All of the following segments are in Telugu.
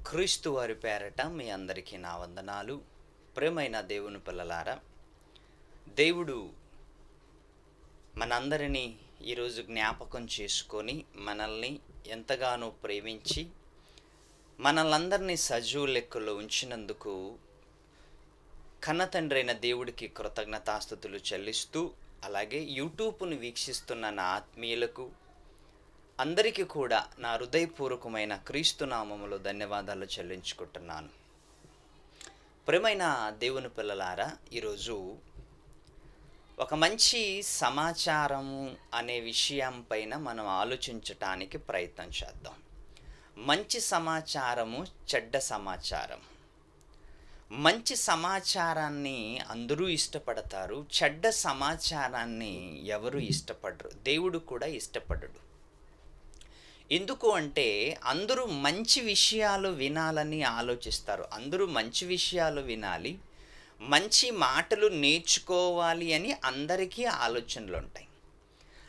క్రీస్తు వారి పేరట మీ అందరికీ నా వందనాలు. ప్రియమైన దేవుని పిల్లలారా, దేవుడు మనందరినీ ఈరోజు జ్ఞాపకం చేసుకొని మనల్ని ఎంతగానో ప్రేమించి మనల్నందరినీ సజీవ లెక్కలో ఉంచినందుకు కన్నతండ్రైన దేవుడికి కృతజ్ఞతాస్తుతులు చెల్లిస్తూ, అలాగే యూట్యూబ్ను వీక్షిస్తున్న నా ఆత్మీయులకు అందరికీ కూడా నా హృదయపూర్వకమైన క్రీస్తు నామములో ధన్యవాదాలు చెల్లించుకుంటున్నాను. ప్రియమైన దేవుని పిల్లలారా, ఈరోజు ఒక మంచి సమాచారము అనే విషయం పైన మనం ఆలోచించటానికి ప్రయత్నం చేద్దాం. మంచి సమాచారము, చెడ్డ సమాచారం. మంచి సమాచారాన్ని అందరూ ఇష్టపడతారు, చెడ్డ సమాచారాన్ని ఎవరు ఇష్టపడరు, దేవుడు కూడా ఇష్టపడడు. ఎందుకు అంటే అందరూ మంచి విషయాలు వినాలని ఆలోచిస్తారు. అందరూ మంచి విషయాలు వినాలి, మంచి మాటలు నేర్చుకోవాలి అని అందరికీ ఆలోచనలు ఉంటాయి.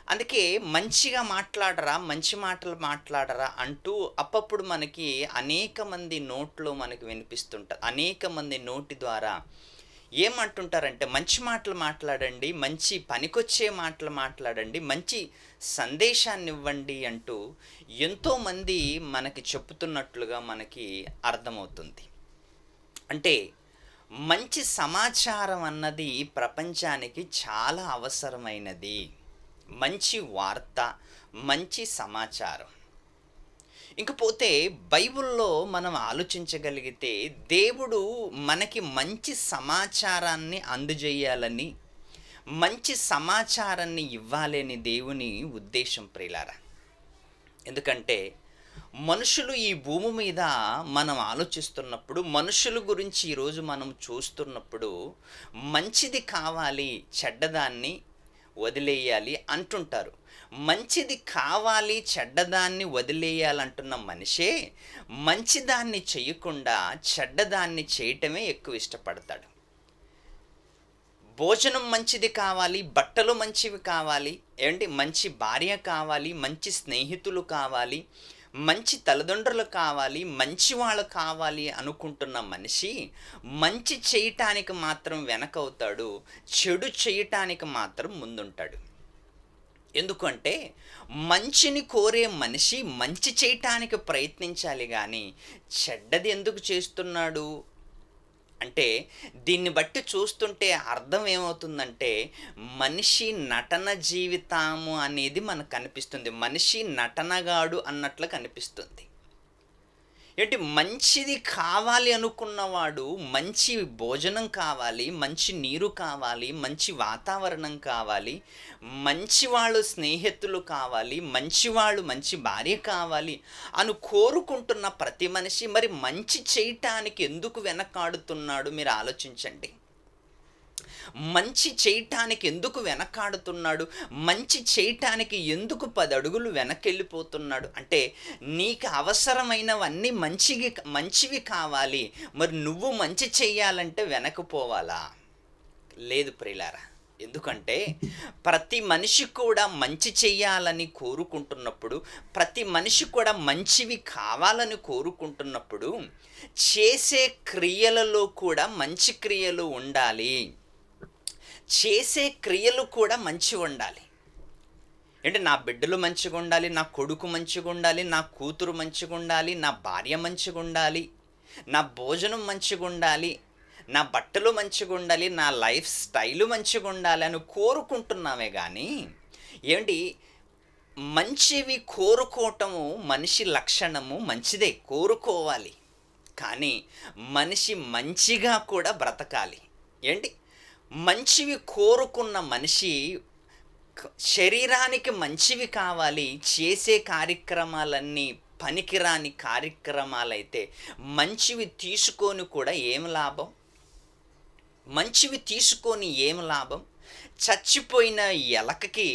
అందుకే మంచిగా మాట్లాడరా, మంచి మాటలు మాట్లాడరా అంటూ అప్పుడప్పుడు మనకి అనేక మంది నోట్లో మనకి వినిపిస్తుంటారు. అనేక మంది నోటి ద్వారా ఏమంటుంటారంటే మంచి మాటలు మాట్లాడండి, మంచి పనికొచ్చే మాటలు మాట్లాడండి, మంచి సందేశాన్ని ఇవ్వండి అంటూ ఎంతోమంది మనకి చెప్తున్నట్లుగా మనకి అర్థమవుతుంది. అంటే మంచి సమాచారం అన్నది ప్రపంచానికి చాలా అవసరమైనది. మంచి వార్త, మంచి సమాచారం. ఇంకపోతే బైబిల్లో మనం ఆలోచించగలిగితే దేవుడు మనకి మంచి సమాచారాన్ని అందజేయాలని, మంచి సమాచారాన్ని ఇవ్వాలని దేవుని ఉద్దేశం ప్రియులారా. ఎందుకంటే మనుషులు ఈ భూమి మీద మనం ఆలోచిస్తున్నప్పుడు, మనుషుల గురించి ఈరోజు మనం చూస్తున్నప్పుడు మంచిది కావాలి, చెడ్డదాన్ని వదిలేయాలి అంటుంటారు. మంచిది కావాలి, చెడ్డదాన్ని వదిలేయాలంటున్న మనిషే మంచిదాన్ని చేయకుండా చెడ్డదాన్ని చేయటమే ఎక్కువ ఇష్టపడతాడు. భోజనం మంచిది కావాలి, బట్టలు మంచివి కావాలి, మంచి భార్య కావాలి, మంచి స్నేహితులు కావాలి, మంచి తల్లిదండ్రులు కావాలి, మంచి వాళ్ళు కావాలి అనుకుంటున్న మనిషి మంచి చేయటానికి మాత్రం వెనకవుతాడు, చెడు చేయటానికి మాత్రం ముందుంటాడు. ఎందుకంటే మంచిని కోరే మనిషి మంచి చేయటానికి ప్రయత్నించాలి కానీ చెడ్డది ఎందుకు చేస్తున్నాడు అంటే, దీన్ని బట్టి చూస్తుంటే అర్థం ఏమవుతుందంటే మనిషి నటన జీవితము అనేది మనకు కనిపిస్తుంది. మనిషి నటనగాడు అన్నట్లు కనిపిస్తుంది. మంచిది కావాలి అనుకున్నవాడు మంచి భోజనం కావాలి, మంచి నీరు కావాలి, మంచి వాతావరణం కావాలి, మంచివాళ్ళు స్నేహితులు కావాలి, మంచివాళ్ళు మంచి భార్య కావాలి అని కోరుకుంటున్న ప్రతి మనిషి మరి మంచి చేయటానికి ఎందుకు వెనకాడుతున్నాడు మీరు ఆలోచించండి. మంచి చేయటానికి ఎందుకు వెనకాడుతున్నాడు, మంచి చేయటానికి ఎందుకు 10 అడుగులు వెనకెళ్ళిపోతున్నాడు అంటే, నీకు అవసరమైనవన్నీ మంచివి కావాలి, మరి నువ్వు మంచి చెయ్యాలంటే వెనకపోవాలా? లేదు ప్రియులారా. ఎందుకంటే ప్రతి మనిషి కూడా మంచి చెయ్యాలని కోరుకుంటున్నప్పుడు, ప్రతి మనిషి కూడా మంచివి కావాలని కోరుకుంటున్నప్పుడు చేసే క్రియలలో కూడా మంచి క్రియలు ఉండాలి. చేసే క్రియలు కూడా మంచిగా ఉండాలి. నా బిడ్డలు మంచిగా ఉండాలి, నా కొడుకు మంచిగా ఉండాలి, నా కూతురు మంచిగా ఉండాలి, నా భార్య మంచిగా ఉండాలి, నా భోజనం మంచిగా ఉండాలి, నా బట్టలు మంచిగా ఉండాలి, నా లైఫ్ స్టైలు మంచిగా ఉండాలి అని కోరుకుంటున్నామే కానీ మంచివి కోరుకోవటము మనిషి లక్షణము, మంచిదే కోరుకోవాలి. కానీ మనిషి మంచిగా కూడా బ్రతకాలి. మంచివి కోరుకున్న మనిషి శరీరానికి మంచివి కావాలి, చేసే కార్యక్రమాలన్నీ పనికిరాని కార్యక్రమాలైతే మంచివి తీసుకొని కూడా ఏం లాభం? మంచివి తీసుకొని ఏం లాభం? చచ్చిపోయిన ఎలకకి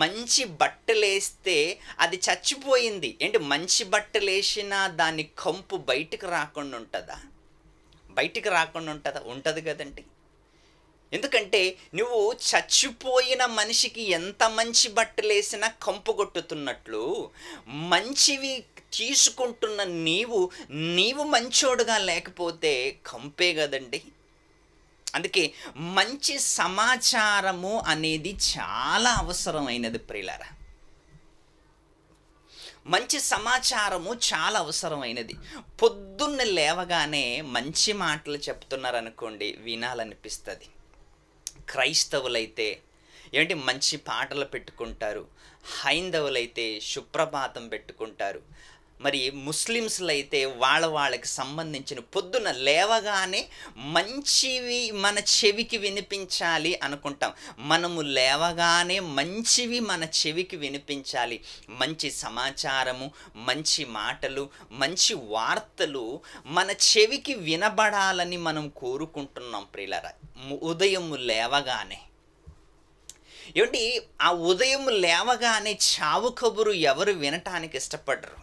మంచి బట్టలేస్తే అది చచ్చిపోయింది. మంచి బట్టలేసినా దాని కంపు బయటికి రాకుండా ఉంటుందా? ఉంటుంది కదండి. ఎందుకంటే నువ్వు చచ్చిపోయిన మనిషికి ఎంత మంచి బట్టలేసినా కంపు కొట్టుతున్నట్లు మంచివి తీసుకుంటున్న నీవు మంచోడుగా లేకపోతే కంపే కదండి. అందుకే మంచి సమాచారము అనేది చాలా అవసరమైనది ప్రియులారా. మంచి సమాచారము చాలా అవసరమైనది. పొద్దున్న లేవగానే మంచి మాటలు చెప్తున్నారనుకోండి, వినాలనిపిస్తుంది. క్రైస్తవులైతే మంచి పాటలు పెట్టుకుంటారు, హైందవులైతే సుప్రభాతం పెట్టుకుంటారు, మరి ముస్లిమ్స్లో అయితే వాళ్ళకి సంబంధించిన పొద్దున లేవగానే మంచివి మన చెవికి వినిపించాలి అనుకుంటాం. మనము లేవగానే మంచివి మన చెవికి వినిపించాలి. మంచి సమాచారము, మంచి మాటలు, మంచి వార్తలు మన చెవికి వినబడాలని మనం కోరుకుంటున్నాం ప్రియులారా. ఉదయం లేవగానే ఆ ఉదయం లేవగానే చావు కబురు ఎవరు వినటానికి ఇష్టపడరు.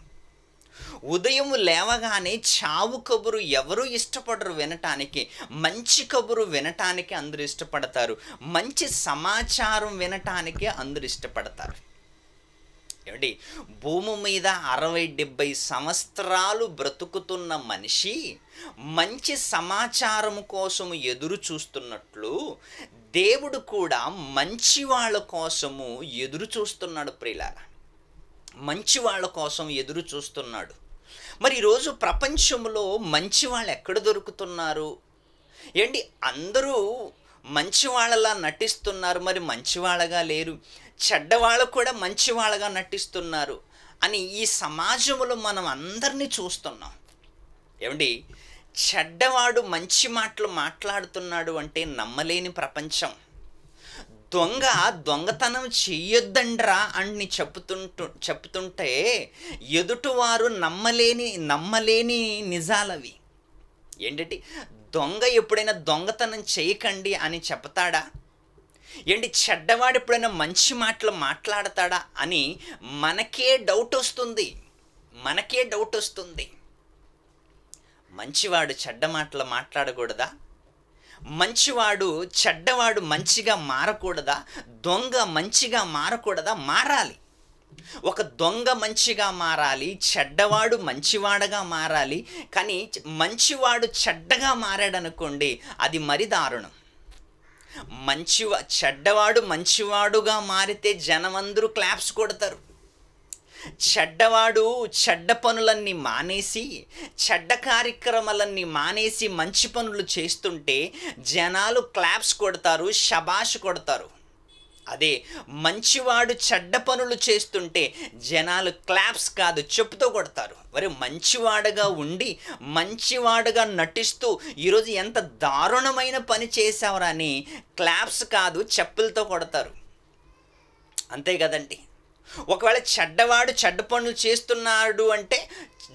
ఉదయం లేవగానే చావు కబురు ఎవరు ఇష్టపడరు వినటానికి. మంచి కబురు వినటానికి అందరూ ఇష్టపడతారు. మంచి సమాచారం వినటానికి అందరూ ఇష్టపడతారు. భూమి మీద 60-70 సంవత్సరాలు బ్రతుకుతున్న మనిషి మంచి సమాచారం కోసం ఎదురు చూస్తున్నట్లు దేవుడు కూడా మంచి వాళ్ళ కోసము ఎదురు చూస్తున్నాడు ప్రియులారా. మంచి వాళ్ళ కోసం ఎదురు చూస్తున్నాడు. మరి ఈరోజు ప్రపంచంలో మంచి వాళ్ళు ఎక్కడ దొరుకుతున్నారు? అందరూ మంచి వాళ్ళలా నటిస్తున్నారు, మరి మంచివాళ్ళగా లేరు. చెడ్డవాళ్ళు కూడా మంచివాళ్ళగా నటిస్తున్నారు అని ఈ సమాజంలో మనం అందరినీ చూస్తున్నాం. చెడ్డవాడు మంచి మాటలు మాట్లాడుతున్నాడు అంటే నమ్మలేని ప్రపంచం. దొంగతనం చెయ్యొద్దండ్రా అని చెప్తుంటే ఎదుటివారు నమ్మలేని నిజాలవి. దొంగ ఎప్పుడైనా దొంగతనం చేయకండి అని చెప్తాడా? చెడ్డవాడు ఎప్పుడైనా మంచి మాటలు మాట్లాడతాడా అని మనకే డౌట్ వస్తుంది. మంచివాడు చెడ్డ మాటలు మాట్లాడకూడదా? చెడ్డవాడు మంచిగా మారకూడదా? దొంగ మంచిగా మారకూడదా? మారాలి. ఒక దొంగ మంచిగా మారాలి, చెడ్డవాడు మంచివాడుగా మారాలి. కానీ మంచివాడు చెడ్డగా మారాడనుకోండి, అది మరి దారుణం. చెడ్డవాడు మంచివాడుగా మారితే జనమందరూ క్లాప్స్ కొడతారు. చెడ్డవాడు చెడ్డ పనులన్నీ మానేసి, చెడ్డ కార్యక్రమాలన్నీ మానేసి మంచి పనులు చేస్తుంటే జనాలు క్లాప్స్ కొడతారు, షబాష్ కొడతారు. అదే మంచివాడు చెడ్డ పనులు చేస్తుంటే జనాలు క్లాప్స్ కాదు చెప్పుతో కొడతారు. మరి మంచివాడుగా ఉండి మంచివాడుగా నటిస్తూ ఈరోజు ఎంత దారుణమైన పని చేసావురా అని క్లాప్స్ కాదు చెప్పులతో కొడతారు. అంతే కదండి. ఒకవేళ చెడ్డవాడు చెడ్డ పనులు చేస్తున్నాడు అంటే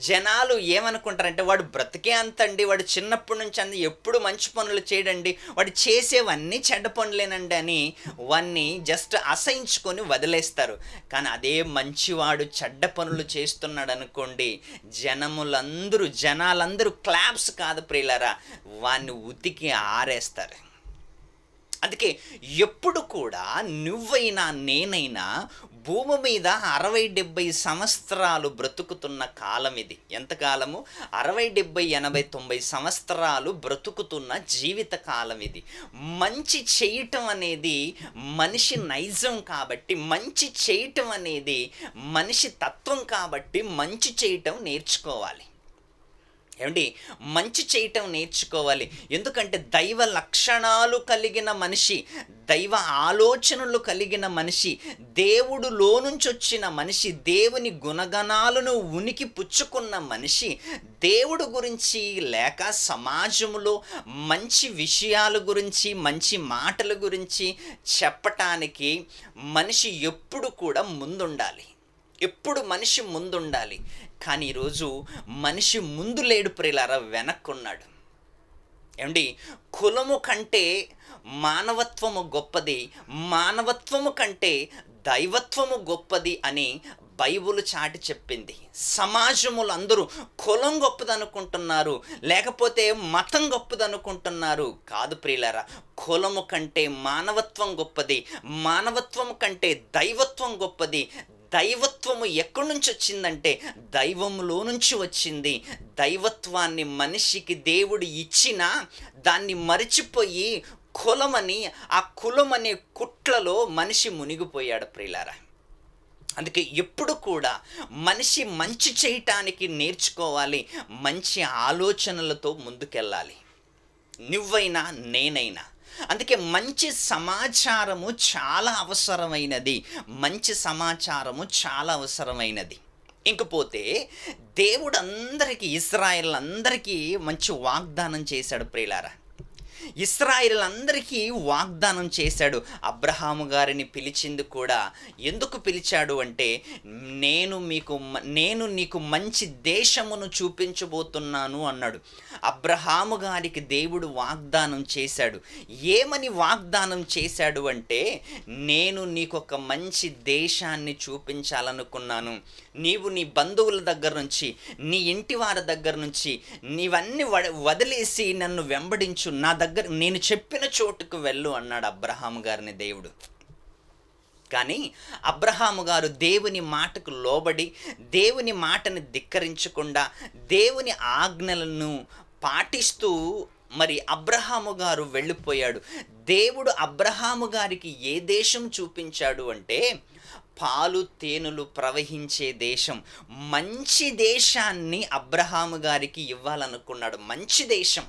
జనాలు ఏమనుకుంటారంటే వాడు బ్రతికే అంతండి, వాడు చిన్నప్పటి నుంచి ఎప్పుడు మంచి పనులు చేయడండి, వాడు చేసేవన్నీ చెడ్డ పనులేనండి అని వాన్ని జస్ట్ అసహించుకొని వదిలేస్తారు. కానీ అదే మంచివాడు చెడ్డ పనులు చేస్తున్నాడు అనుకోండి, జనాలందరూ క్లాప్స్ కాదు ప్రియులారా, వాన్ని ఉతికి ఆరేస్తారు. అందుకే ఎప్పుడు కూడా నువ్వైనా నేనైనా భూమి మీద 60-70 సంవత్సరాలు బ్రతుకుతున్న కాలం ఇది. ఎంతకాలము? 60, 70, 80, 90 సంవత్సరాలు బ్రతుకుతున్న జీవిత కాలం ఇది. మంచి చేయటం అనేది మనిషి నైజం కాబట్టి, మంచి చేయటం అనేది మనిషి తత్వం కాబట్టి మంచి చేయటం నేర్చుకోవాలి. మంచి చేయటం నేర్చుకోవాలి. ఎందుకంటే దైవ లక్షణాలు కలిగిన మనిషి, దైవ ఆలోచనలు కలిగిన మనిషి, దేవుడులో నుంచి వచ్చిన మనిషి, దేవుని గుణగణాలను ఉనికి పుచ్చుకున్న మనిషి దేవుడు గురించి లేక సమాజంలో మంచి విషయాల గురించి, మంచి మాటల గురించి చెప్పటానికి మనిషి ఎప్పుడు కూడా ముందుండాలి. మనిషి ముందుండాలి. కానీ ఈరోజు మనిషి ముందు లేడు ప్రియులారా, వెనక్కున్నాడు. కులము కంటే మానవత్వము గొప్పది, మానవత్వము కంటే దైవత్వము గొప్పది అని బైబిల్ చాటి చెప్పింది. సమాజములు అందరూ కులం గొప్పదనుకుంటున్నారు, లేకపోతే మతం గొప్పదనుకుంటున్నారు. కాదు ప్రియులారా, కులము కంటే మానవత్వం గొప్పది, మానవత్వం కంటే దైవత్వం గొప్పది, దైవత్వము ఎక్కడి నుంచి వచ్చిందంటే దైవంలో నుంచి వచ్చింది. దైవత్వాన్ని మనిషికి దేవుడు ఇచ్చినా దాన్ని మరిచిపోయి కులమని, ఆ కులమనే కుట్లలో మనిషి మునిగిపోయాడు ప్రియులారా. అందుకే ఎప్పుడు కూడా మనిషి మంచి చేయటానికి నేర్చుకోవాలి, మంచి ఆలోచనలతో ముందుకెళ్ళాలి, నువ్వైనా నేనైనా. అందుకే మంచి సమాచారము చాలా అవసరమైనది, మంచి సమాచారము చాలా అవసరమైనది. ఇంకపోతే దేవుడు అందరికీ, ఇశ్రాయేలు అందరికీ మంచి వాగ్దానం చేశాడు ప్రియులారా. ఇశ్రాయేలు అందరికీ వాగ్దానం చేశాడు. అబ్రహాము గారిని పిలిచింది కూడా ఎందుకు పిలిచాడు అంటే, నేను నీకు మంచి దేశమును చూపించబోతున్నాను అన్నాడు. అబ్రహాము గారికి దేవుడు వాగ్దానం చేశాడు. ఏమని వాగ్దానం చేశాడు అంటే, నేను నీకు ఒక మంచి దేశాన్ని చూపించాలనుకున్నాను. నీవు నీ బంధువుల దగ్గర నుంచి, నీ ఇంటి వారి దగ్గర నుంచి నీవన్నీ వదిలేసి నన్ను వెంబడించు, నా దగ్గర నేను చెప్పిన చోటుకు వెళ్ళు అన్నాడు అబ్రహాము గారిని దేవుడు. కానీ అబ్రహాము గారు దేవుని మాటకు లోబడి, దేవుని మాటని ధిక్కరించకుండా, దేవుని ఆజ్ఞలను పాటిస్తూ మరి అబ్రహాము గారు వెళ్ళిపోయాడు. దేవుడు అబ్రహాము గారికి ఏ దేశం చూపించాడు అంటే, పాలు తేనెలు ప్రవహించే దేశం, మంచి దేశాన్ని అబ్రహాము గారికి ఇవ్వాలనుకున్నాడు. మంచి దేశం,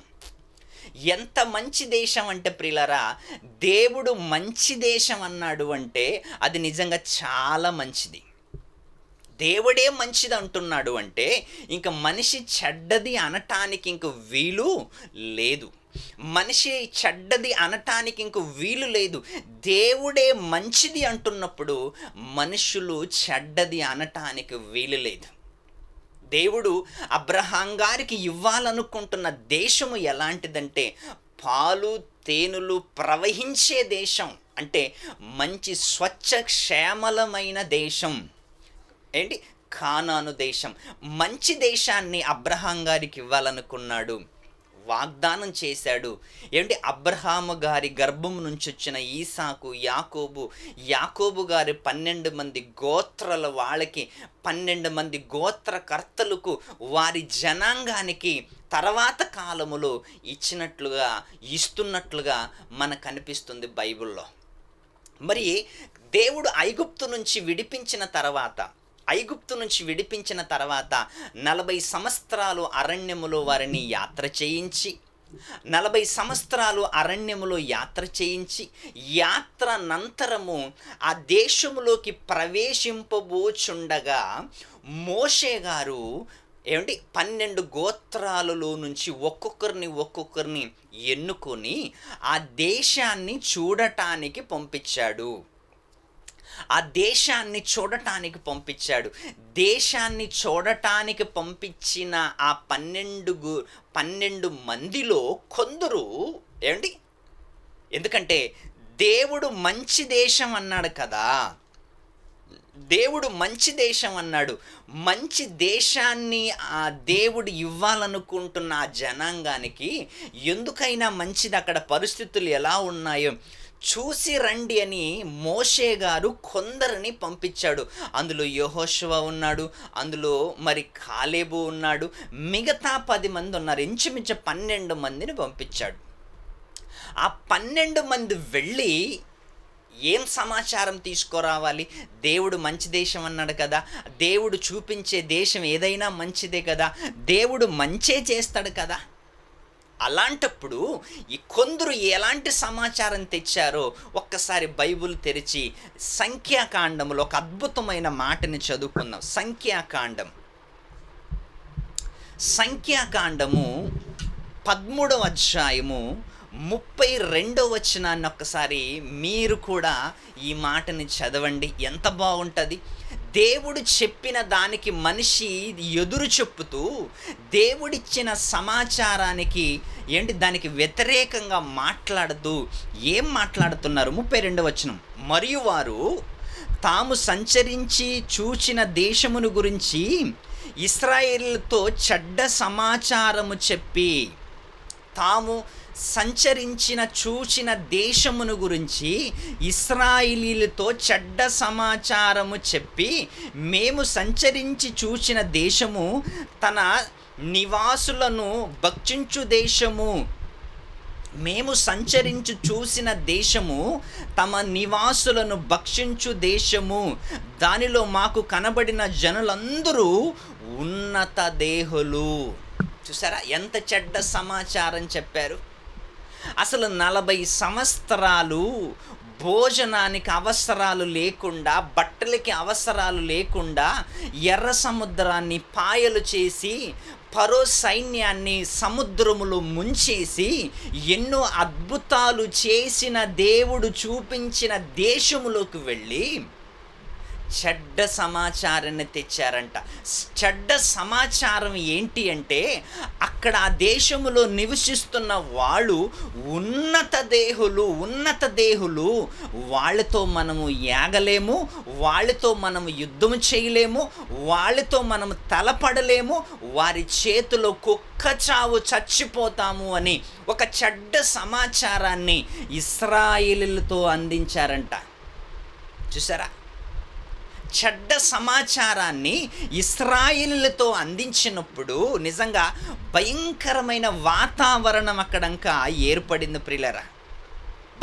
ఎంత మంచి దేశం అంటే ప్రియులారా, దేవుడు మంచి దేశం అన్నాడు అంటే అది నిజంగా చాలా మంచిది. దేవుడే మంచిది అంటున్నాడు అంటే ఇంక మనిషి చెడ్డది అనటానికి ఇంక వీలు లేదు. మనిషి చెడ్డది అనటానికి ఇంక వీలు లేదు. దేవుడే మంచిది అంటున్నప్పుడు మనుషులు చెడ్డది అనటానికి వీలు లేదు. దేవుడు అబ్రహాం గారికి ఇవ్వాలనుకుంటున్న దేశము ఎలాంటిదంటే, పాలు తేనెలు ప్రవహించే దేశం, అంటే మంచి స్వచ్ఛ క్షేమలమైన దేశం. ఏంటి? కానాను దేశం. మంచి దేశాన్ని అబ్రహాం గారికి ఇవ్వాలనుకున్నాడు, వాగ్దానం చేశాడు. ఏంటి? అబ్రహాము గారి గర్భం నుంచి వచ్చిన ఈసాకు, యాకోబు గారి 12 మంది గోత్రాల వాళ్ళకి, 12 మంది గోత్రకర్తలకు, వారి జనాంగానికి తర్వాత కాలములో ఇస్తున్నట్లుగా మనకు కనిపిస్తుంది బైబిల్లో. మరి దేవుడు ఐగుప్తు నుంచి విడిపించిన తర్వాత 40 సంవత్సరాలు అరణ్యములో వారిని యాత్ర చేయించి, 40 సంవత్సరాలు అరణ్యములో యాత్ర చేయించి, యాత్రనంతరము ఆ దేశములోకి ప్రవేశింపబోచుండగా మోషే గారు 12 గోత్రాలలో నుంచి ఒక్కొక్కరిని ఎన్నుకొని ఆ దేశాన్ని చూడటానికి పంపించాడు. దేశాన్ని చూడటానికి పంపించిన ఆ 12 మందిలో కొందరు ఎందుకంటే దేవుడు మంచి దేశం అన్నాడు కదా, దేవుడు మంచి దేశం అన్నాడు. మంచి దేశాన్ని ఆ దేవుడు ఇవ్వాలనుకుంటున్న ఆ జనాంగానికి ఎందుకైనా మంచిది, అక్కడ పరిస్థితులు ఎలా ఉన్నాయో చూసి రండి అని మోషే గారు కొందరిని పంపించాడు. అందులో యెహోషువ ఉన్నాడు, అందులో మరి కాలేబు ఉన్నాడు, మిగతా 10 మంది ఉన్నారు. ఇంచుమించు 12 మందిని పంపించాడు. ఆ 12 మంది వెళ్ళి ఏం సమాచారం తీసుకురావాలి? దేవుడు మంచి దేశం అన్నాడు కదా, దేవుడు చూపించే దేశం ఏదైనా మంచిదే కదా, దేవుడు మంచే చేస్తాడు కదా. అలాంటప్పుడు ఈ కొందరు ఎలాంటి సమాచారం తెచ్చారో ఒక్కసారి బైబిల్ తెరిచి సంఖ్యాకాండంలో ఒక అద్భుతమైన మాటని చదువుకుందాం. సంఖ్యాకాండము 13వ అధ్యాయము 32వ వచనాన్ని ఒక్కసారి మీరు కూడా ఈ మాటని చదవండి, ఎంత బాగుంటుంది. దేవుడు చెప్పిన దానికి మనిషి ఎదురు చెప్పుతూ దేవుడిచ్చిన సమాచారానికి దానికి వ్యతిరేకంగా మాట్లాడుతూ ఏం మాట్లాడుతున్నారు? 32వ వచనం. మరియు వారు తాము సంచరించి చూచిన దేశమును గురించి ఇశ్రాయేలుతో చెడ్డ సమాచారము చెప్పి, తాము సంచరించిన చూచిన దేశమును గురించి ఇశ్రాయేలీయులతో చెడ్డ సమాచారము చెప్పి, మేము సంచరించి చూచిన దేశము తన నివాసులను భక్షించు దేశము, మేము సంచరించి చూసిన దేశము తమ నివాసులను భక్షించు దేశము, దానిలో మాకు కనబడిన జనులందరూ ఉన్నత దేహులు. చూసారా ఎంత చెడ్డ సమాచారం చెప్పారు. అసలు 40 సంవత్సరాలు భోజనానికి అవసరాలు లేకుండా, బట్టలకి అవసరాలు లేకుండా ఎర్ర సముద్రాన్ని పాయలు చేసి ఫరో సైన్యాన్ని సముద్రములో ముంచేసి ఎన్నో అద్భుతాలు చేసిన దేవుడు చూపించిన దేశములోకి వెళ్ళి చెడ్డ సమాచారాన్ని తెచ్చారంట. చెడ్డ సమాచారం ఏంటి అంటే, అక్కడ ఆ దేశములో నివసిస్తున్న వాళ్ళు ఉన్నత దేహులు, వాళ్ళతో మనము యాగలేము, వాళ్ళతో మనము యుద్ధం చేయలేము, వాళ్ళతో మనము తలపడలేము, వారి చేతిలో కుక్క చావు చచ్చిపోతాము అని ఒక చెడ్డ సమాచారాన్ని ఇశ్రాయేలీయులతో అందించారంట. చూసారా, చెడ్డ సమాచారాన్ని ఇశ్రాయేలీయులతో అందించినప్పుడు నిజంగా భయంకరమైన వాతావరణం అక్కడంకా ఏర్పడింది ప్రియులారా.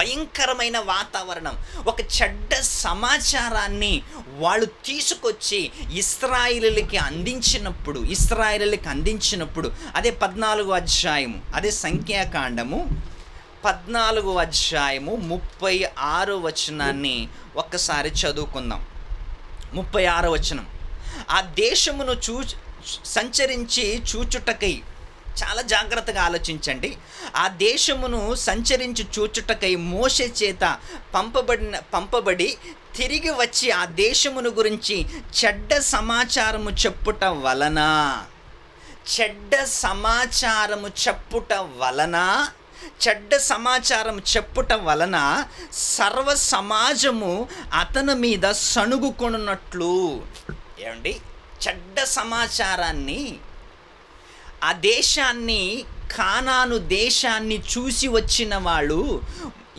భయంకరమైన వాతావరణం. ఒక చెడ్డ సమాచారాన్ని వాళ్ళు తీసుకొచ్చి ఇశ్రాయేలీయులకి అందించినప్పుడు అదే 14వ అధ్యాయము, అదే సంఖ్యాకాండము 14వ అధ్యాయము 36వ వచనాన్ని ఒక్కసారి చదువుకుందాం. 36వ వచనం. ఆ దేశమును సంచరించి చూచుటకై, చాలా జాగ్రత్తగా ఆలోచించండి, ఆ దేశమును సంచరించి చూచుటకై మోషే చేత పంపబడి తిరిగి వచ్చి ఆ దేశమును గురించి చెడ్డ సమాచారము చెప్పుట వలన సర్వ సమాజము అతని మీద సణుగుకొనున్నట్లు. ఏమండి, చెడ్డ సమాచారాన్ని, ఆ దేశాన్ని, కానాను దేశాన్ని చూసి వచ్చిన వాళ్ళు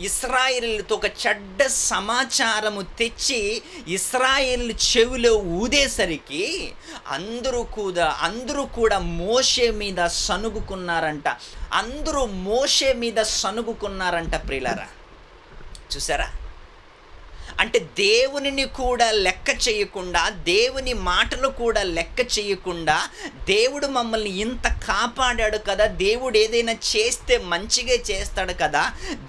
ఇశ్రాయేలీయులతో ఒక చెడ్డ సమాచారము తెచ్చి ఇశ్రాయేలు చెవిలో ఊదేసరికి అందరూ కూడా మోషే మీద సణుగుకున్నారంట. ప్రియులారా, చూసారా, అంటే దేవునిని కూడా లెక్క చేయకుండా, దేవుని మాటలు కూడా లెక్క చేయకుండా, దేవుడు మమ్మల్ని ఇంత కాపాడాడు కదా, దేవుడు ఏదైనా చేస్తే మంచిగా చేస్తాడు కదా,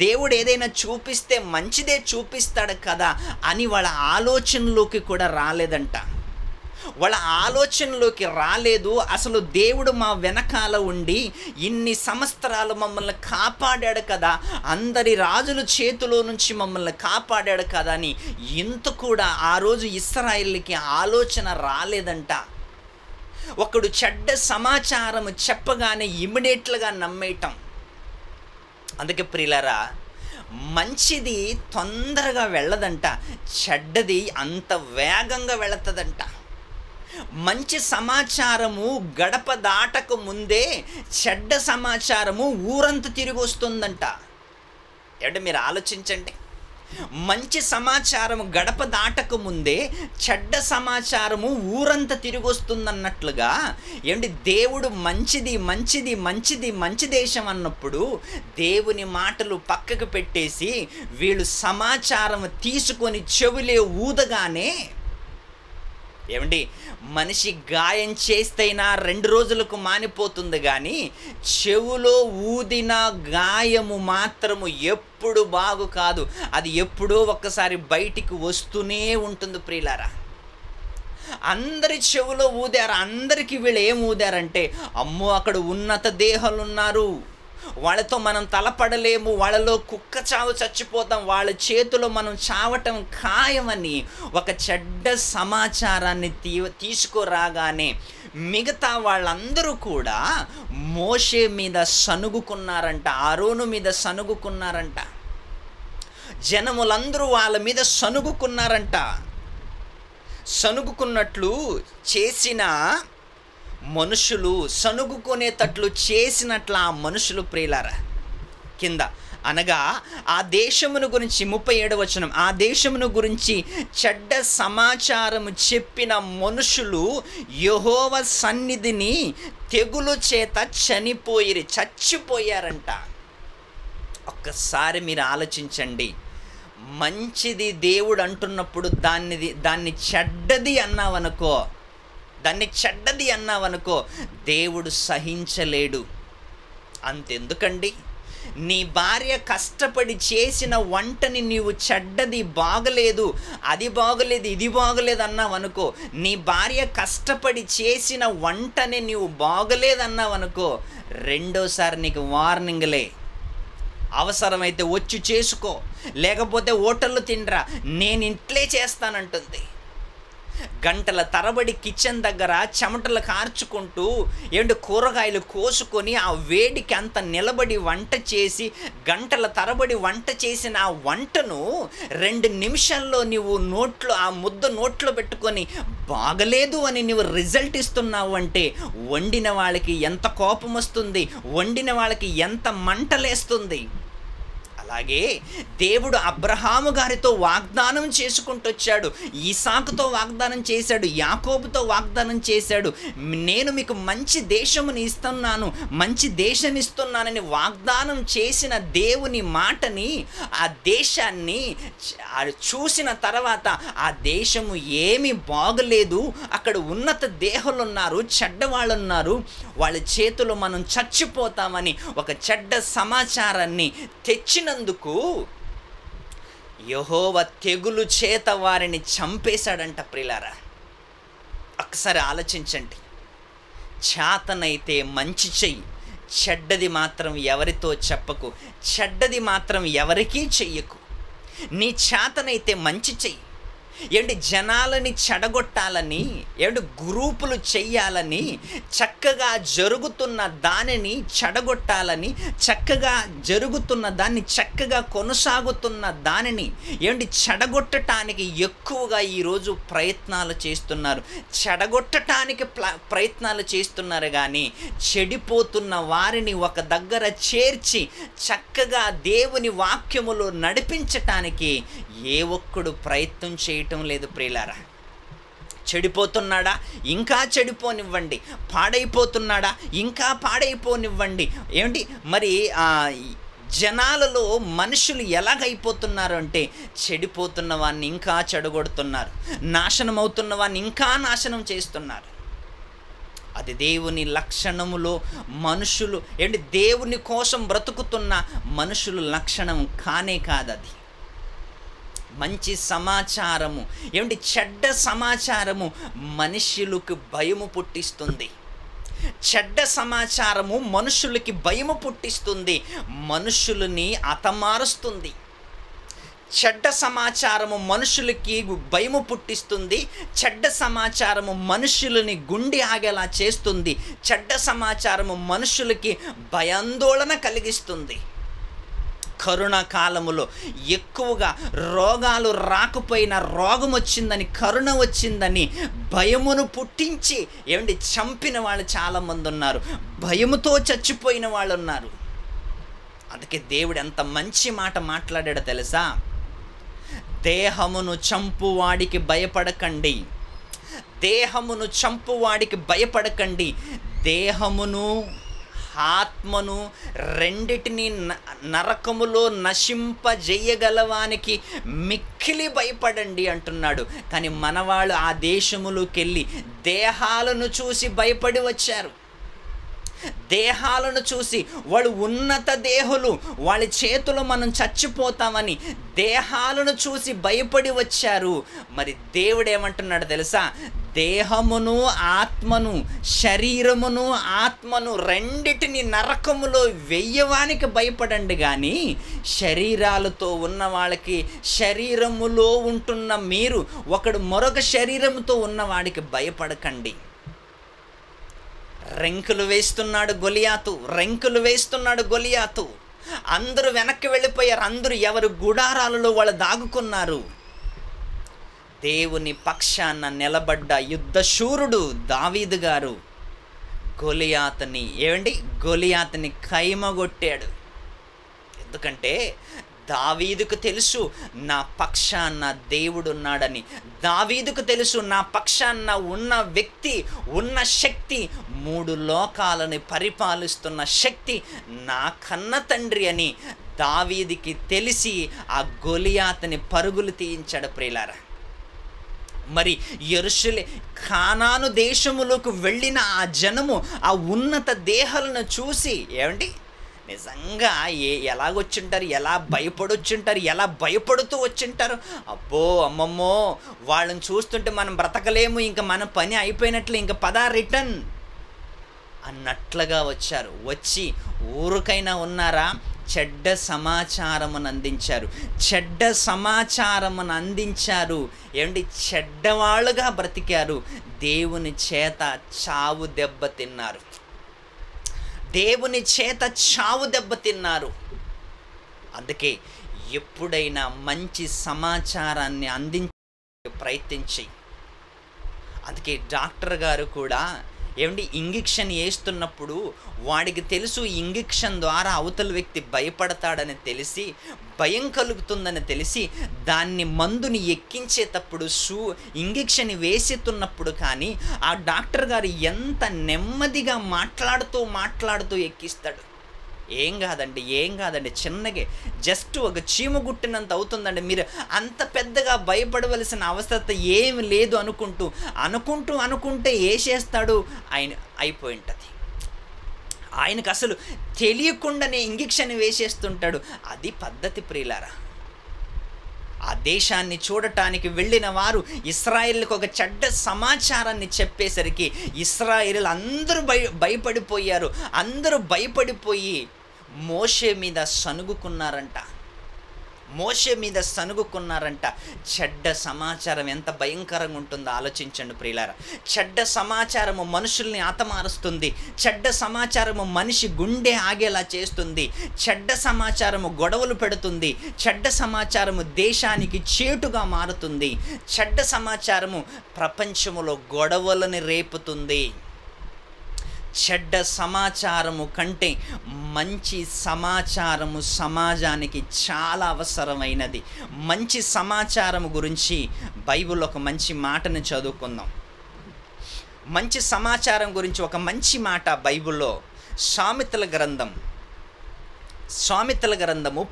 దేవుడు ఏదైనా చూపిస్తే మంచిదే చూపిస్తాడు కదా అని వాళ్ళ ఆలోచనలోకి కూడా రాలేదంట. అసలు దేవుడు మా వెనకాల ఉండి ఇన్ని సంవత్సరాలు మమ్మల్ని కాపాడాడు కదా, అందరి రాజుల చేతిలో నుంచి మమ్మల్ని కాపాడాడు కదా అని ఇంత కూడా ఆ రోజు ఇశ్రాయేలుకి ఆలోచన రాలేదంట. ఒకడు చెడ్డ సమాచారం చెప్పగానే ఇమ్మీడియట్గా నమ్మేయటం. అందుకే ప్రియులారా, మంచిది తొందరగా వెళ్ళదంట, చెడ్డది అంత వేగంగా వెళుతుందంట. మంచి సమాచారము గడప దాటక ముందే చెడ్డ సమాచారము ఊరంతా తిరిగి వస్తుందంట. ఏమంటే మీరు ఆలోచించండి, మంచి సమాచారము గడప దాటక ముందే చెడ్డ సమాచారము ఊరంతా తిరిగి వస్తుందన్నట్లుగా, ఏమంటే దేవుడు మంచి దేశం అన్నప్పుడు దేవుని మాటలు పక్కకు పెట్టేసి వీళ్ళు సమాచారం తీసుకొని చెవిలే ఊదగానే, ఏమండి, మనిషి గాయం చేస్తైనా 2 రోజులకు మానిపోతుంది, కానీ చెవులో ఊదిన గాయము మాత్రము ఎప్పుడు బాగు కాదు, అది ఎప్పుడో ఒక్కసారి బయటికి వస్తూనే ఉంటుంది. ప్రియులారా, అందరి చెవులో ఊదారు. అందరికీ వీళ్ళు ఏం ఊదారంటే, అమ్మో అక్కడ ఉన్నత దేహాలు ఉన్నారు, వాళ్ళతో మనం తలపడలేము, వాళ్ళలో కుక్క చావు చచ్చిపోతాం, వాళ్ళ చేతిలో మనం చావటం ఖాయమని ఒక చెడ్డ సమాచారాన్ని తీసుకురాగానే మిగతా వాళ్ళందరూ కూడా మోషే మీద సణుగుకున్నారంట, ఆరోను మీద సణుగుకున్నారంట, జనములందరూ వాళ్ళ మీద సణుగుకున్నారంట. సణుగుకున్నట్లు చేసిన మనుషులు సనుగుకునేటట్లు చేసినట్లు ఆ మనుషులు ప్రియులారా. కింద అనగా ఆ దేశమును గురించి 37వ వచనం, ఆ దేశమును గురించి చెడ్డ సమాచారము చెప్పిన మనుషులు యెహోవా సన్నిధిని తెగులు చేత చచ్చిపోయారంట. ఒక్కసారి మీరు ఆలోచించండి. మంచిది దేవుడు అంటున్నప్పుడు దాన్ని చెడ్డది అన్నావనుకో దేవుడు సహించలేడు. అంతెందుకండి, నీ భార్య కష్టపడి చేసిన వంటని నీవు చెడ్డది, బాగలేదు, అది బాగలేదు, ఇది బాగలేదు అన్నావనుకో, నీ భార్య కష్టపడి చేసిన వంటని నీవు బాగలేదన్నావనుకో, రెండోసారి నీకు వార్నింగ్లే. అవసరమైతే వచ్చి చేసుకో, లేకపోతే హోటల్లో తినరా, నేను ఇంట్లే చేస్తానంటుంది. గంటల తరబడి కిచెన్ దగ్గర చెమటలు కార్చుకుంటూ కూరగాయలు కోసుకొని ఆ వేడికి అంత నిలబడి వంట చేసి గంటల తరబడి వంట చేసిన ఆ వంటను 2 నిమిషాల్లో నీవు ఆ ముద్ద నోట్లో పెట్టుకొని బాగలేదు అని నీవు రిజల్ట్ ఇస్తున్నావు అంటే వండిన వాళ్ళకి ఎంత కోపం వస్తుంది, వండిన వాళ్ళకి ఎంత మంటలేస్తుంది. అలాగే దేవుడు అబ్రహాము గారితో వాగ్దానం చేసుకుంటూ వచ్చాడు, ఇసాకుతో వాగ్దానం చేశాడు, యాకోబుతో వాగ్దానం చేశాడు. నేను మీకు మంచి దేశముని ఇస్తున్నాను, మంచి దేశం ఇస్తున్నానని వాగ్దానం చేసిన దేవుని మాటని, ఆ దేశాన్ని చూసిన తర్వాత ఆ దేశము ఏమీ బాగలేదు, అక్కడ ఉన్నత దేహులు ఉన్నారు, చెడ్డవాళ్ళు ఉన్నారు, వాళ్ళ చేతిలో మనం చచ్చిపోతామని ఒక చెడ్డ సమాచారాన్ని తెచ్చినందుకు యెహోవా తెగులు చేత వారిని చంపేశాడంట. ప్రియులారా, ఒకసారి ఆలోచించండి. చేతనైతే మంచి చెయ్యి, చెడ్డది మాత్రం ఎవరితో చెప్పకు, చెడ్డది మాత్రం ఎవరికీ చెయ్యకు. నీ చేతనైతే మంచి చెయ్యి. జనాలని చెడగొట్టాలని, గ్రూపులు చెయ్యాలని, చక్కగా జరుగుతున్న దానిని చెడగొట్టాలని, చక్కగా జరుగుతున్న దాన్ని, చక్కగా కొనసాగుతున్న దానిని చెడగొట్టడానికి ఎక్కువగా ఈరోజు ప్రయత్నాలు చేస్తున్నారు. చెడగొట్టడానికి ప్రయత్నాలు చేస్తున్నారు కానీ చెడిపోతున్న వారిని ఒక దగ్గర చేర్చి చక్కగా దేవుని వాక్యములో నడిపించటానికి ఏ ఒక్కడు ప్రయత్నం చేయటం లేదు. ప్రియులారా, చెడిపోతున్నాడా, ఇంకా చెడిపోనివ్వండి. పాడైపోతున్నాడా, ఇంకా పాడైపోనివ్వండి. మరి జనాలలో మనుషులు ఎలాగైపోతున్నారు అంటే చెడిపోతున్న వాడిని ఇంకా చెడగొడుతున్నారు, నాశనం అవుతున్న వాడిని ఇంకా నాశనం చేస్తున్నారు. అది దేవుని లక్షణములో మనుషులు దేవుని కోసం బ్రతుకుతున్న మనుషులు లక్షణం కానే కాదు. అది మంచి సమాచారము చెడ్డ సమాచారము మనుషులకు భయము పుట్టిస్తుంది. చెడ్డ సమాచారము మనుషులకి భయము పుట్టిస్తుంది, మనుషులని హతమారుస్తుంది. చెడ్డ సమాచారము మనుషులకి భయము పుట్టిస్తుంది, చెడ్డ సమాచారము మనుషులని గుండె ఆగేలా చేస్తుంది, చెడ్డ సమాచారము మనుషులకి భయాందోళన కలిగిస్తుంది. కరోనా కాలములో ఎక్కువగా రోగాలు రాకపోయినా రోగం వచ్చిందని, కరోనా వచ్చిందని భయమును పుట్టించి చంపిన వాళ్ళు చాలామంది ఉన్నారు, భయముతో చచ్చిపోయిన వాళ్ళు ఉన్నారు. అందుకే దేవుడు ఎంత మంచి మాట మాట్లాడాడో తెలుసా? దేహమును చంపువాడికి భయపడకండి, దేహమును చంపువాడికి భయపడకండి, దేహమును ఆత్మను రెండిటిని నరకములో నశింపజేయగలవానికి మిక్కిలి భయపడండి అంటున్నాడు. కానీ మనవాళ్ళు ఆ దేశములోకి వెళ్ళి దేహాలను చూసి భయపడి వచ్చారు. దేహాలను చూసి వాళ్ళు ఉన్నత దేహులు, వాళ్ళ చేతిలో మనం చచ్చిపోతామని దేహాలను చూసి భయపడి వచ్చారు. మరి దేవుడు ఏమంటున్నాడు తెలుసా? దేహమును ఆత్మను, శరీరమును ఆత్మను రెండిటిని నరకములో వెయ్యవానికి భయపడండి కానీ శరీరాలతో ఉన్న వాళ్ళకి, శరీరములో ఉంటున్న మీరు ఒకడు మరొక శరీరముతో ఉన్నవాడికి భయపడకండి. రెంకులు వేస్తున్నాడు గొలియాతు. అందరూ వెనక్కి వెళ్ళిపోయారు, అందరూ ఎవరు గుడారాలలో వాళ్ళు దాగుకున్నారు. దేవుని పక్షాన నిలబడ్డ యుద్ధశూరుడు దావీదు గారు గొలియాతుని కైమగొట్టాడు. ఎందుకంటే దావీదుకు తెలుసు నా పక్షాన దేవుడున్నాడని. దావీదుకు తెలుసు నా పక్షాన ఉన్న వ్యక్తి, ఉన్న శక్తి, 3 లోకాలని పరిపాలిస్తున్న శక్తి నా కన్న తండ్రి అని దావీదుకి తెలిసి ఆ గొలియాతుని పరుగులు తీయించాడు ప్రియులారా. మరి కానాను దేశములోకి వెళ్ళిన ఆ జనము ఆ ఉన్నత దేహాలను చూసి నిజంగా ఎలాగొచ్చుంటారు, ఎలా భయపడొచ్చుంటారు, ఎలా భయపడుతూ వచ్చింటారు. అబ్బో అమ్మమ్మో వాళ్ళని చూస్తుంటే మనం బ్రతకలేము, ఇంకా మన పని అయిపోయినట్లు, ఇంకా పదా రిటర్న్ అన్నట్లుగా వచ్చారు. వచ్చి ఊరికైనా ఉన్నారా, చెడ్డ సమాచారమును అందించారు. చెడ్డవాళ్ళుగా బ్రతికారు. దేవుని చేత చావు దెబ్బ తిన్నారు. అందుకే ఎప్పుడైనా మంచి సమాచారాన్ని అందించే ప్రయత్నించి, అందుకే డాక్టర్ గారు కూడా ఇంజెక్షన్ వేస్తున్నప్పుడు వాడికి తెలుసు ఇంజెక్షన్ ద్వారా అవతల వ్యక్తి భయపడతాడని తెలిసి, భయం కలుగుతుందని తెలిసి దాన్ని మందుని ఎక్కించేటప్పుడు ఇంజెక్షన్ వేసేస్తున్నప్పుడు కానీ ఆ డాక్టర్ గారు ఎంత నెమ్మదిగా మాట్లాడుతూ ఎక్కిస్తాడు. ఏం కాదండి చిన్నగా జస్ట్ ఒక చీమ గుట్టినంత అవుతుందండి. మీరు అంత పెద్దగా భయపడవలసిన అవసరం ఏమి లేదు అనుకుంటే వేసేస్తాడు. అయిపోయి ఉంటుంది. ఆయనకు అసలు తెలియకుండానే ఇంజెక్షన్ వేసేస్తుంటాడు. అది పద్ధతి ప్రియులారా. ఆ దేశాన్ని చూడటానికి వెళ్ళిన వారు ఇశ్రాయేలుకు ఒక చెడ్డ సమాచారాన్ని చెప్పేసరికి ఇశ్రాయేలు అందరూ భయపడిపోయారు. అందరూ భయపడిపోయి మోషే మీద సనుగుకున్నారంట. చెడ్డ సమాచారం ఎంత భయంకరంగా ఉంటుందో ఆలోచించండి ప్రియులారా. చెడ్డ సమాచారము మనుషుల్ని ఆతమారుస్తుంది. చెడ్డ సమాచారము మనిషి గుండె ఆగేలా చేస్తుంది. చెడ్డ సమాచారము గొడవలు పెడుతుంది. చెడ్డ సమాచారము దేశానికి చేటుగా మారుతుంది. చెడ్డ సమాచారము ప్రపంచములో గొడవలని రేపుతుంది. చెడ్డ సమాచారము కంటే మంచి సమాచారము సమాజానికి చాలా అవసరమైనది. మంచి సమాచారము గురించి బైబిల్లో ఒక మంచి మాటను చదువుకుందాం. మంచి సమాచారం గురించి ఒక మంచి మాట బైబిల్లో సామెతల గ్రంథము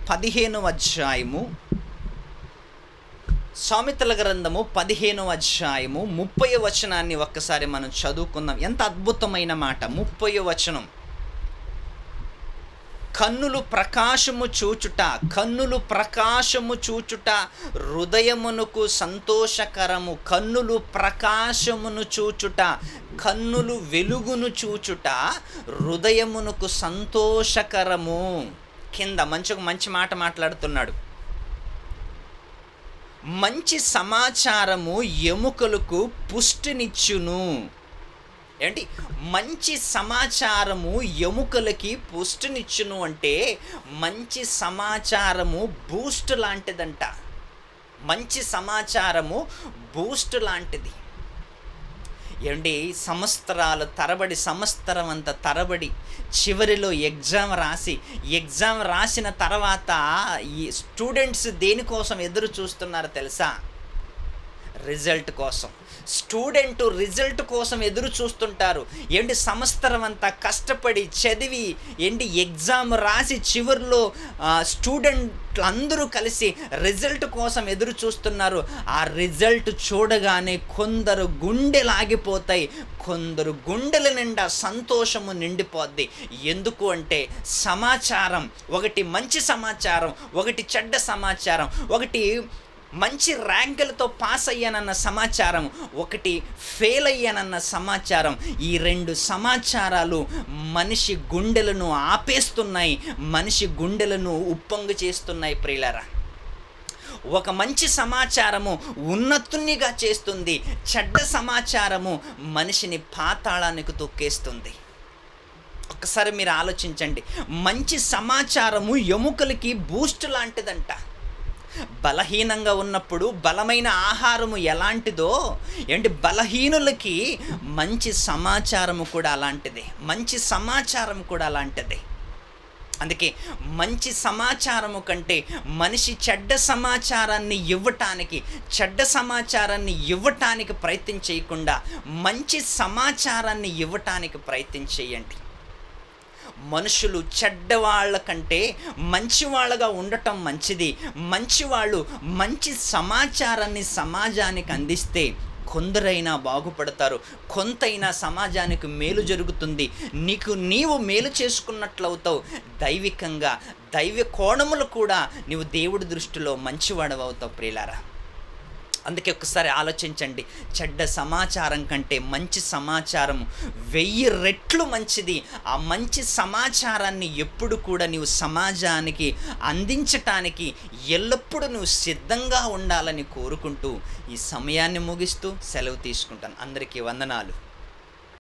15వ అధ్యాయము 15వ అధ్యాయము 30వ వచనాన్ని ఒక్కసారి మనం చదువుకుందాం. ఎంత అద్భుతమైన మాట. 30వ వచనం. కన్నులు ప్రకాశము చూచుట హృదయమునకు సంతోషకరము. కన్నులు వెలుగును చూచుట హృదయమునకు సంతోషకరము. కింద మంచి మాట మాట్లాడుతున్నాడు. మంచి సమాచారము ఎముకలకు పుష్టినిచ్చును. మంచి సమాచారము ఎముకలకి పుష్టినిచ్చును అంటే మంచి సమాచారము బూస్ట్ లాంటిదంట. మంచి సమాచారము బూస్ట్ లాంటిది. సంవత్సరం అంతా తరబడి చివరిలో ఎగ్జామ్ రాసిన తర్వాత ఈ స్టూడెంట్స్ దేనికోసం ఎదురు చూస్తున్నారో తెలుసా? రిజల్ట్ కోసం. రిజల్ట్ కోసం ఎదురు చూస్తుంటారు. సంవత్సరం అంతా కష్టపడి చదివి ఎగ్జామ్ రాసి చివరిలో స్టూడెంట్లు అందరూ కలిసి రిజల్ట్ కోసం ఎదురు చూస్తున్నారు. ఆ రిజల్ట్ చూడగానే కొందరు గుండెలు ఆగిపోతాయి, కొందరు గుండెల నిండా సంతోషము నిండిపోద్ది. ఎందుకు అంటే సమాచారం, ఒకటి మంచి సమాచారం, ఒకటి చెడ్డ సమాచారం, ఒకటి మంచి ర్యాంకులతో పాస్ అయ్యానన్న సమాచారం, ఒకటి ఫెయిల్ అయ్యానన్న సమాచారం. ఈ 2 సమాచారాలు మనిషి గుండెలను ఆపేస్తున్నాయి, మనిషి గుండెలను ఉప్పొంగు చేస్తున్నాయి ప్రియులారా. ఒక మంచి సమాచారము ఉన్నతునిగా చేస్తుంది, చెడ్డ సమాచారము మనిషిని పాతాళానికి తొక్కేస్తుంది. ఒక్కసారి మీరు ఆలోచించండి. మంచి సమాచారము ఎముకలకి బూస్ట్ లాంటిదంట. బలహీనంగా ఉన్నప్పుడు బలమైన ఆహారము ఎలాంటిదో ఏంటి, బలహీనులకి మంచి సమాచారము కూడా అలాంటిదే, మంచి సమాచారం కూడా అలాంటిదే. అందుకే మంచి సమాచారము కంటే మనిషి చెడ్డ సమాచారాన్ని ఇవ్వటానికి ప్రయత్నం చేయకుండా మంచి సమాచారాన్ని ఇవ్వటానికి ప్రయత్నం చేయండి. మనుషులు చెడ్డవాళ్ళ కంటే మంచివాళ్ళగా ఉండటం మంచిది. మంచివాళ్ళు మంచి సమాచారాన్ని సమాజానికి అందిస్తే కొందరైనా బాగుపడతారు, కొంతైనా సమాజానికి మేలు జరుగుతుంది, నీవు మేలు చేసుకున్నట్లవుతావు. దైవికంగా దైవ కోణములు కూడా నీవు దేవుడి దృష్టిలో మంచివాడవవుతావు ప్రియులారా. అందుకే ఒకసారి ఆలోచించండి, చెడ్డ సమాచారం కంటే మంచి సమాచారం 1000 రెట్లు మంచిది. ఆ మంచి సమాచారాన్ని ఎప్పుడు కూడా నీవు సమాజానికి అందించటానికి ఎల్లప్పుడూ నువ్వు సిద్ధంగా ఉండాలని కోరుకుంటూ ఈ సమయాన్ని ముగిస్తూ సెలవు తీసుకుంటాను. అందరికీ వందనాలు.